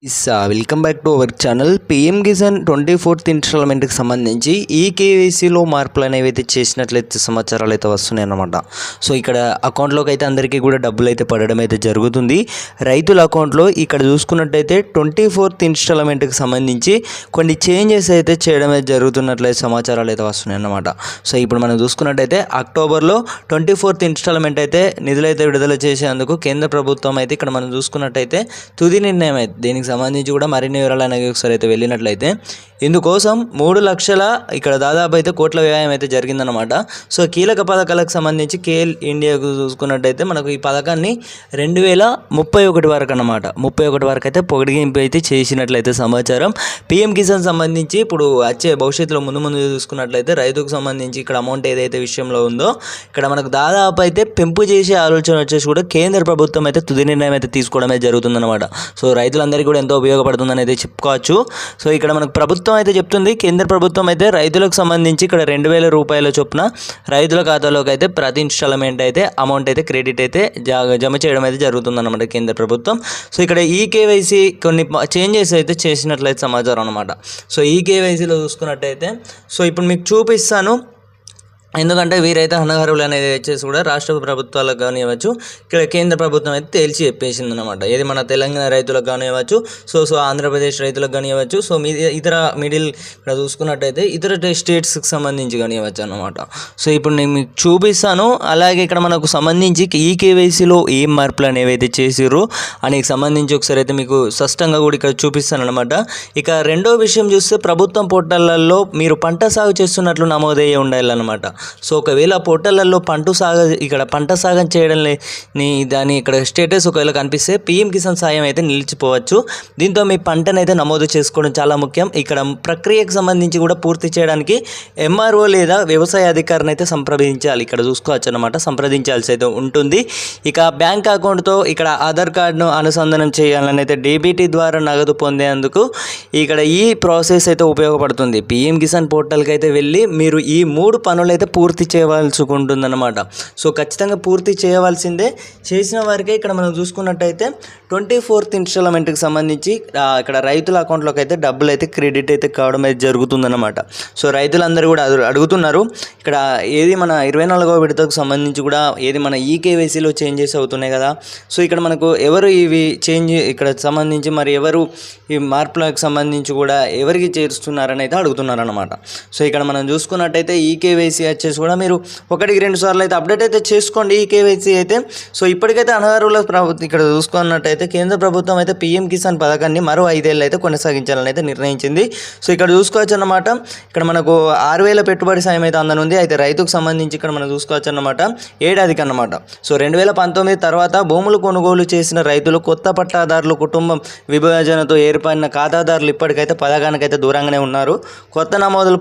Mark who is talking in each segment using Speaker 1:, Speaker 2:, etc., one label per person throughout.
Speaker 1: Welcome back to our channel. PM Kisan 24th ఇన్స్టాల్మెంట్కి సంబంధించి ఈ కేవైసీలో మార్పులు అనేవి అయితే చేసినట్లయితే సమాచారాలు అయితే వస్తున్నాయి అన్నమాట. సో ఇక్కడ అకౌంట్లోకి అయితే అందరికీ కూడా డబ్బులు అయితే పడడం అయితే జరుగుతుంది. రైతుల అకౌంట్లో ఇక్కడ చూసుకున్నట్టయితే 24th ఇన్స్టాల్మెంట్కి సంబంధించి కొన్ని చేంజెస్ అయితే చేయడం అయితే జరుగుతున్నట్లయితే సమాచారాలు అయితే వస్తున్నాయి అన్నమాట. సో ఇప్పుడు మనం చూసుకున్నట్టయితే అక్టోబర్లో 24th ఇన్స్టాల్మెంట్ అయితే నిధులైతే విడుదల చేసేందుకు కేంద్ర ప్రభుత్వం అయితే ఇక్కడ మనం చూసుకున్నట్టయితే తుది నిర్ణయం అయితే దీనికి సంబంధించి కూడా మరిన్ని వివరాలు అనేది ఒకసారి అయితే వెళ్ళినట్లయితే ఇందుకోసం 3 లక్షల ఇక్కడ దాదాపు అయితే కోట్ల వ్యయం అయితే జరిగిందనమాట. సో కీలక పథకాలకు సంబంధించి కేఎల్ ఇండియాకు చూసుకున్నట్టయితే మనకు ఈ పథకాన్ని 2031 వరకు అన్నమాట 31 వరకు అయితే పొడిగింపు అయితే చేసినట్లయితే సమాచారం. పిఎం కిసాన్ సంబంధించి ఇప్పుడు వచ్చే భవిష్యత్తులో ముందు చూసుకున్నట్లయితే రైతుకు సంబంధించి ఇక్కడ అమౌంట్ ఏదైతే విషయంలో ఉందో ఇక్కడ మనకు దాదాపు అయితే పెంపు చేసే ఆలోచన వచ్చేసి కూడా కేంద్ర ప్రభుత్వం అయితే తుది నిర్ణయం అయితే తీసుకోవడం అయితే జరుగుతుందన్నమాట. సో రైతులందరికీ కూడా ఎంతో ఉపయోగపడుతుందని అయితే చెప్పుకోవచ్చు. సో ఇక్కడ మనకు ప్రభుత్వం అయితే చెప్తుంది, కేంద్ర ప్రభుత్వం అయితే రైతులకు సంబంధించి ఇక్కడ 2000 రూపాయల చొప్పున రైతుల ఖాతాలోకి అయితే ప్రతి ఇన్స్టాల్మెంట్ అయితే అమౌంట్ అయితే క్రెడిట్ అయితే జమ చేయడం అయితే జరుగుతుందన్నమాట కేంద్ర ప్రభుత్వం. సో ఇక్కడ ఈ కేవైసీ కొన్ని చేంజెస్ అయితే చేసినట్లయితే సమాచారం అనమాట. సో ఈ కేవైసీలో చూసుకున్నట్టయితే సో ఇప్పుడు మీకు చూపిస్తాను, ఎందుకంటే వీరైతే అనర్హులు అనేది వచ్చేసి కూడా రాష్ట్ర ప్రభుత్వాలకు కానివ్వచ్చు, ఇక్కడ కేంద్ర ప్రభుత్వం అయితే తేల్చి చెప్పేసింది అనమాట. ఏది మన తెలంగాణ రైతులకు కానివ్వచ్చు, సో ఆంధ్రప్రదేశ్ రైతులకు కానివ్వచ్చు, సో ఇతర మిడిల్ ఇక్కడ చూసుకున్నట్టయితే ఇతర స్టేట్స్కి సంబంధించి కానివ్వచ్చు అనమాట. సో ఇప్పుడు నేను మీకు చూపిస్తాను. అలాగే ఇక్కడ మనకు సంబంధించి ఈ కేవైసీలో ఏం మార్పులు అనేవి అయితే చేసిర్రు అనేకి సంబంధించి ఒకసారి అయితే మీకు స్పష్టంగా కూడా ఇక్కడ చూపిస్తాను అనమాట. ఇక రెండో విషయం చూస్తే ప్రభుత్వం పోర్టళ్లలో మీరు పంట సాగు చేస్తున్నట్లు నమోదయ్యే ఉండాలన్నమాట. సో ఒకవేళ పోర్టళ్లలో పంట సాగం చేయడం దాని ఇక్కడ స్టేటస్ ఒకవేళ కనిపిస్తే పిఎం కిసాన్ సాయం అయితే నిలిచిపోవచ్చు. దీంతో మీ పంటనైతే నమోదు చేసుకోవడం చాలా ముఖ్యం. ఇక్కడ ప్రక్రియకు సంబంధించి కూడా పూర్తి చేయడానికి ఎంఆర్ఓ లేదా వ్యవసాయ అధికారిని అయితే సంప్రదించాలి. ఇక్కడ చూసుకోవచ్చు అనమాట, సంప్రదించాల్సి అయితే ఉంటుంది. ఇక బ్యాంక్ అకౌంట్తో ఇక్కడ ఆధార్ కార్డును అనుసంధానం చేయాలని అయితే డీబీటీ ద్వారా నగదు పొందేందుకు ఇక్కడ ఈ ప్రాసెస్ అయితే ఉపయోగపడుతుంది. పిఎం కిసాన్ పోర్టల్కి అయితే వెళ్ళి మీరు ఈ 3 పనులు అయితే పూర్తి చేయవలసి ఉంటుందన్నమాట. సో ఖచ్చితంగా పూర్తి చేయవలసిందే. చేసిన వారికే ఇక్కడ మనం చూసుకున్నట్టయితే 24th ఇన్స్టాల్మెంట్కి సంబంధించి ఇక్కడ రైతుల అకౌంట్లోకి అయితే డబ్బులు అయితే క్రెడిట్ అయితే కావడం అయితే జరుగుతుందన్నమాట. సో రైతులందరూ కూడా అడుగుతున్నారు, ఇక్కడ ఏది మన 24వ విడతకు సంబంధించి కూడా ఏది మన ఈ కేవైసీలో చేంజెస్ అవుతున్నాయి కదా. సో ఇక్కడ మనకు ఎవరు ఇవి చేంజ్ ఇక్కడ సంబంధించి మరి ఎవరు ఈ మార్పులకు సంబంధించి కూడా ఎవరికి చేరుస్తున్నారని అయితే అడుగుతున్నారన్నమాట. సో ఇక్కడ మనం చూసుకున్నట్టయితే ఈ కేవైసీ వచ్చేసి కూడా మీరు 1-2 సార్లు అయితే అప్డేట్ అయితే చేసుకోండి ఈ కేవైసీ అయితే. సో ఇప్పటికైతే అనర్హుల ఇక్కడ చూసుకున్నట్టయితే కేంద్ర ప్రభుత్వం అయితే పిఎం కిసాన్ పథకాన్ని మరో 5 ఏళ్ళు అయితే కొనసాగించాలని అయితే నిర్ణయించింది. సో ఇక్కడ చూసుకోవచ్చు అన్నమాట, ఇక్కడ మనకు 6000 పెట్టుబడి సాయం అయితే అందనుంది. అయితే రైతుకు సంబంధించి ఇక్కడ మనం చూసుకోవచ్చు అన్నమాట ఏడాదికి అన్నమాట. సో 2019 తర్వాత భూములు కొనుగోలు చేసిన రైతులు కొత్త పట్టాదారులు కుటుంబం విభజనతో ఏర్పడిన ఖాతాదారులు ఇప్పటికైతే పథకానికైతే దూరంగానే ఉన్నారు. కొత్త నమోదులు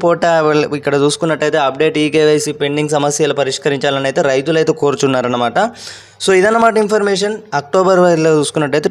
Speaker 1: ఇక్కడ చూసుకున్నట్టయితే అప్డేట్ ఈ కేవైసీ పెండింగ్ సమస్యలు పరిష్కరించాలని అయితే రైతులు అయితే కోరుచున్నారన్నమాట. సో ఇదన్నమాట ఇన్ఫర్మేషన్. అక్టోబర్ 20 చూసుకున్నట్టయితే